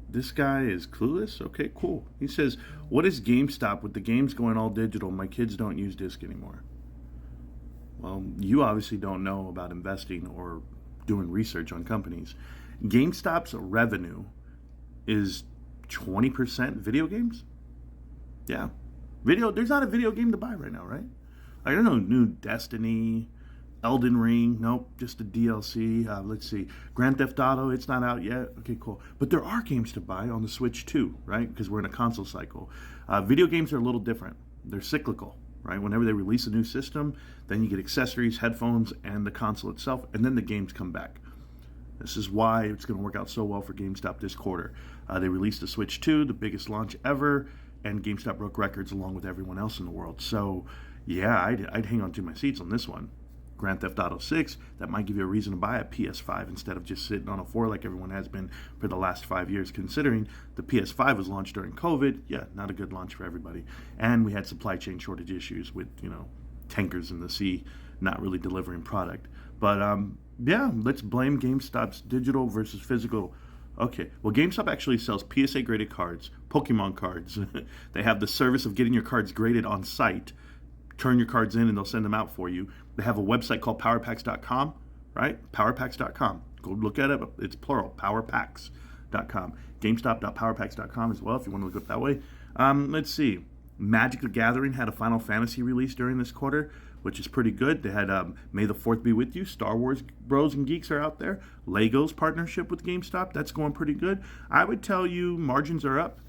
This guy is clueless. Okay, cool. He says, "What is GameStop with the games going all digital? My kids don't use disc anymore." Well, you obviously don't know about investing or doing research on companies. GameStop's revenue is 20% video games. Yeah, video. There's not a video game to buy right now, right? I don't know, new Destiny, Elden Ring. Nope, just a DLC. Let's see, Grand Theft Auto. It's not out yet. Okay, cool. But there are games to buy on the Switch too, right? Because we're in a console cycle. Video games are a little different. They're cyclical, right? Whenever they release a new system, then you get accessories, headphones, and the console itself, and then the games come back. This is why it's going to work out so well for GameStop this quarter. They released the Switch 2, the biggest launch ever, and GameStop broke records along with everyone else in the world. So, yeah, I'd hang on to my seats on this one. Grand Theft Auto 6, that might give you a reason to buy a PS5 instead of just sitting on a 4 like everyone has been for the last 5 years, considering the PS5 was launched during COVID. Yeah, not a good launch for everybody. And we had supply chain shortage issues with, tankers in the sea not really delivering product. But, yeah, let's blame GameStop's digital versus physical. Okay, well, GameStop actually sells PSA graded cards, Pokemon cards. They have the service of getting your cards graded on site. Turn your cards in and they'll send them out for you. They have a website called powerpacks.com, right? Powerpacks.com. Go look at it. It's plural, powerpacks.com. GameStop.powerpacks.com as well if you want to look up that way. Let's see. Magic the Gathering had a Final Fantasy release during this quarter, which is pretty good. They had May the 4th Be With You. Star Wars Bros and Geeks are out there. Lego's partnership with GameStop, that's going pretty good. I would tell you margins are up.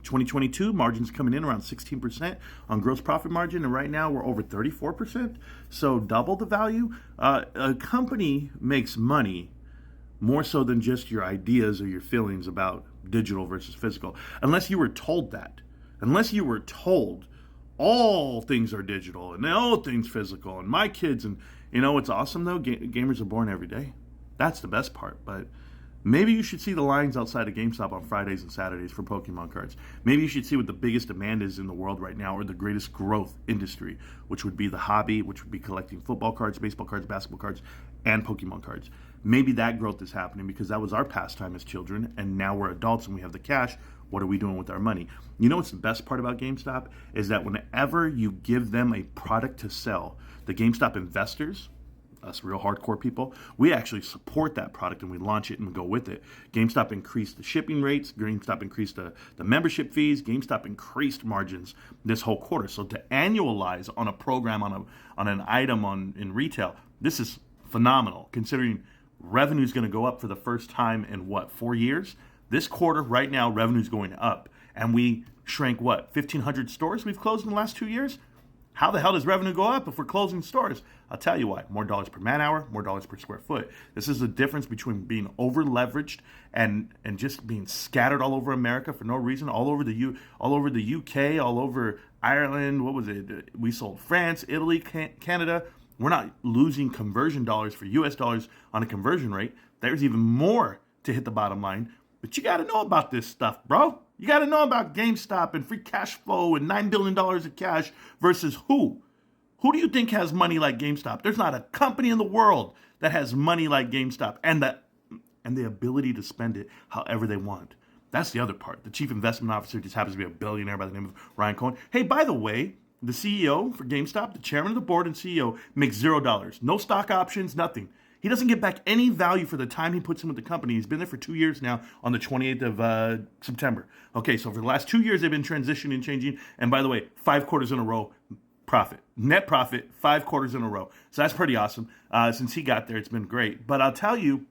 2022 margins coming in around 16% on gross profit margin, and right now we're over 34%. So double the value. A company makes money more so than just your ideas or your feelings about digital versus physical. Unless you were told that. Unless you were told all things are digital and all things physical, and my kids, and what's awesome though, gamers are born every day. That's the best part. But maybe you should see the lines outside of GameStop on Fridays and Saturdays for Pokemon cards. Maybe you should see what the biggest demand is in the world right now, or the greatest growth industry, which would be the hobby, which would be collecting football cards, baseball cards, basketball cards, and Pokemon cards. Maybe that growth is happening because that was our pastime as children, and now we're adults and we have the cash. What are we doing with our money? You know what's the best part about GameStop is that whenever you give them a product to sell, the GameStop investors, us real hardcore people, we actually support that product and we launch it and we go with it. GameStop increased the shipping rates. GameStop increased the membership fees. GameStop increased margins this whole quarter. So to annualize on a program, on an item in retail, this is phenomenal considering revenue is going to go up for the first time in 4 years? This quarter, right now, revenue is going up. And we shrank 1,500 stores we've closed in the last 2 years? How the hell does revenue go up if we're closing stores? I'll tell you why. More dollars per man hour, more dollars per square foot. This is the difference between being over leveraged and just being scattered all over America for no reason, all over the UK, all over Ireland. What was it? We sold France, Italy, Canada. We're not losing conversion dollars for US dollars on a conversion rate. There's even more to hit the bottom line. But you got to know about this stuff, bro. You got to know about GameStop and free cash flow and $9 billion of cash versus who? Who do you think has money like GameStop? There's not a company in the world that has money like GameStop and the ability to spend it however they want. That's the other part. The chief investment officer just happens to be a billionaire by the name of Ryan Cohen. Hey, by the way, the CEO for GameStop, the chairman of the board and CEO, makes $0. No stock options, nothing. He doesn't get back any value for the time he puts in with the company. He's been there for 2 years now on the 28th of September. Okay, so for the last 2 years, they've been transitioning and changing. And by the way, 5 quarters in a row, profit. Net profit, 5 quarters in a row. So that's pretty awesome. Since he got there, it's been great. But I'll tell you,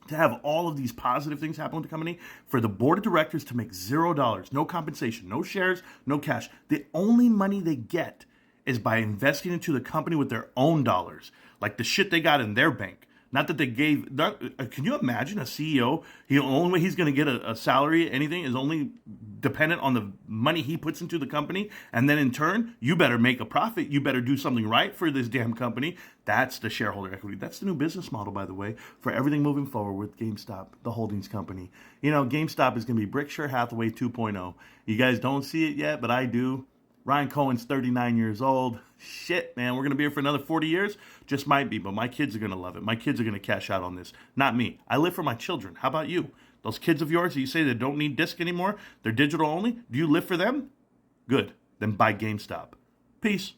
to have all of these positive things happen with the company, for the board of directors to make $0, no compensation, no shares, no cash. The only money they get is by investing into the company with their own dollars, like the shit they got in their bank. Not that they gave. Can you imagine a CEO? The only way he's going to get a salary, anything, is only dependent on the money he puts into the company. And then in turn, you better make a profit. You better do something right for this damn company. That's the shareholder equity. That's the new business model, by the way, for everything moving forward with GameStop, the holdings company. GameStop is going to be Berkshire Hathaway 2.0. You guys don't see it yet, but I do. Ryan Cohen's 39 years old. Shit, man, we're going to be here for another 40 years? Just might be, but my kids are going to love it. My kids are going to cash out on this. Not me. I live for my children. How about you? Those kids of yours that you say that don't need disc anymore, they're digital only, do you live for them? Good. Then buy GameStop. Peace.